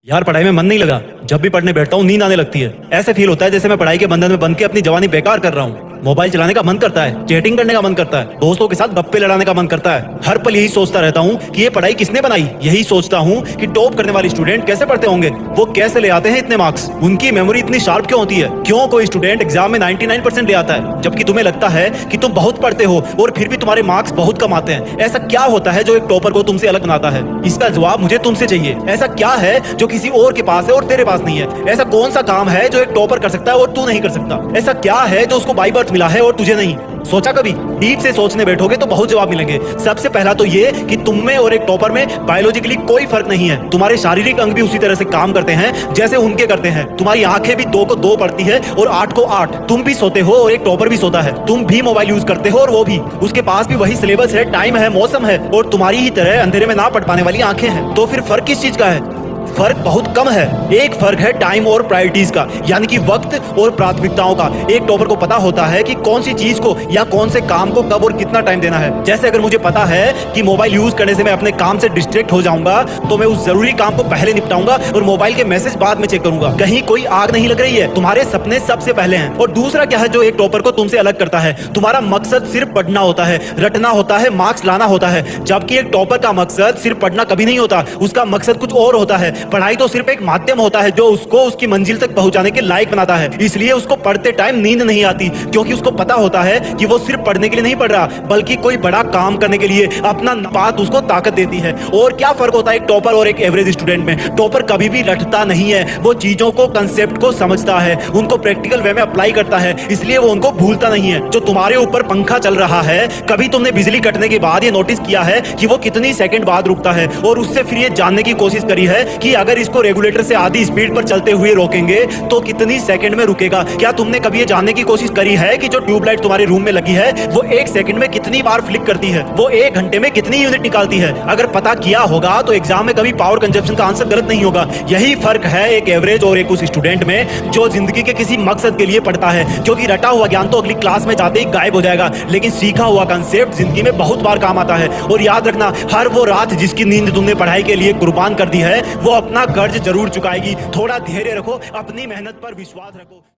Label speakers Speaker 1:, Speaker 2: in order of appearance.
Speaker 1: यार पढ़ाई में मन नहीं लगा। जब भी पढ़ने बैठता हूँ नींद आने लगती है। ऐसे फील होता है जैसे मैं पढ़ाई के बंधन में बंध के अपनी जवानी बेकार कर रहा हूँ। मोबाइल चलाने का मन करता है, चैटिंग करने का मन करता है, दोस्तों के साथ गप्पे लड़ाने का मन करता है। हर पल यही सोचता रहता हूँ कि ये पढ़ाई किसने बनाई। यही सोचता हूँ कि टॉप करने वाले स्टूडेंट कैसे पढ़ते होंगे, वो कैसे ले आते हैं इतने मार्क्स, उनकी मेमोरी इतनी शार्प क्यों होती है। क्यों कोई स्टूडेंट एग्जाम में 99% ले आता है जबकि तुम्हें लगता है कि तुम बहुत पढ़ते हो और फिर भी तुम्हारे मार्क्स बहुत कम आते हैं। ऐसा क्या होता है जो एक टॉपर को तुमसे अलग बनाता है? इसका जवाब मुझे तुमसे चाहिए। ऐसा क्या है जो किसी और के पास है और तेरे पास नहीं है? ऐसा कौन सा काम है जो एक टॉपर कर सकता है और तू नहीं कर सकता? ऐसा क्या है जो उसको बाय बर्थ मिला है और तुझे नहीं? सोचा कभी? डीप से सोचने बैठोगे तो बहुत जवाब मिलेंगे। सबसे पहला तो ये कि तुम में और एक टॉपर में बायोलॉजिकली कोई फर्क नहीं है। तुम्हारे शारीरिक अंग भी उसी तरह से काम करते हैं जैसे उनके करते हैं। तुम्हारी आंखें भी 2 को 2 पढ़ती है और 8 को 8। तुम भी सोते हो और एक टॉपर भी सोता है। तुम भी मोबाइल यूज करते हो और वो भी। उसके पास भी वही सिलेबस है, टाइम है, मौसम है और तुम्हारी ही तरह अंधेरे में ना पढ़ पाने वाली आंखें हैं। तो फिर फर्क किस चीज का है? फर्क बहुत कम है। एक फर्क है टाइम और प्रायोरिटीज का, यानी कि वक्त और प्राथमिकताओं का। एक टॉपर को पता होता है कि कौन सी चीज को या कौन से काम को कब और कितना टाइम देना है। जैसे अगर मुझे पता है कि मोबाइल यूज करने से मैं अपने काम से डिस्ट्रैक्ट हो जाऊंगा तो मैं उस जरूरी काम को पहले निपटाऊंगा और मोबाइल के मैसेज बाद में चेक करूंगा। कहीं कोई आग नहीं लग रही है, तुम्हारे सपने सबसे पहले हैं। और दूसरा क्या है जो एक टॉपर को तुमसे अलग करता है? तुम्हारा मकसद सिर्फ पढ़ना होता है, रटना होता है, मार्क्स लाना होता है। जबकि एक टॉपर का मकसद सिर्फ पढ़ना कभी नहीं होता, उसका मकसद कुछ और होता है। पढ़ाई तो सिर्फ एक माध्यम होता है जो उसको उसकी मंजिल तक पहुंचाने के लायक बनाता है। इसलिए उसको पढ़ते टाइम नींद नहीं आती, क्योंकि उसको पता होता है कि वो सिर्फ पढ़ने के लिए नहीं पढ़ रहा बल्कि कोई बड़ा काम करने के लिए। अपना बात उसको ताकत देती है। और क्या फर्क होता है एक टॉपर और एक एवरेज स्टूडेंट में? टॉपर कभी भी रटता नहीं है, वो चीजों को, कंसेप्ट को समझता है, उनको प्रैक्टिकल वे में अप्लाई करता है, इसलिए वो उनको भूलता नहीं है। जो तुम्हारे ऊपर पंखा चल रहा है, कभी तुमने बिजली कटने के बाद ये नोटिस किया है कि वो कितनी सेकंड बाद रुकता है? और उससे फिर ये जानने की कोशिश करी है कि अगर इसको रेगुलेटर से आधी स्पीड पर चलते हुए रोकेंगे तो कितनी सेकंड में रुकेगा? क्या तुमने कभी ये जानने की कोशिश करी है कि जो ट्यूबलाइट तुम्हारे रूम में लगी है वो 1 सेकंड में कितनी बार फ्लिक करती है? वो 1 घंटे में कितनी यूनिट निकालती है? अगर पता किया होगा तो एग्जाम में कभी पावर कंजप्शन का आंसर गलत नहीं होगा। यही फर्क है एक एवरेज और एक उस स्टूडेंट में जो जिंदगी के किसी मकसद के लिए पढ़ता है। क्योंकि रटा हुआ ज्ञान तो अगली क्लास में जाते ही गायब हो जाएगा, लेकिन सीखा हुआ कंसेप्ट जिंदगी में बहुत बार काम आता है। और याद रखना, हर वो रात जिसकी नींद तुमने पढ़ाई के लिए कुर्बान कर दी है वो अपना कर्ज जरूर चुकाएगी। थोड़ा धैर्य रखो, अपनी मेहनत पर विश्वास रखो।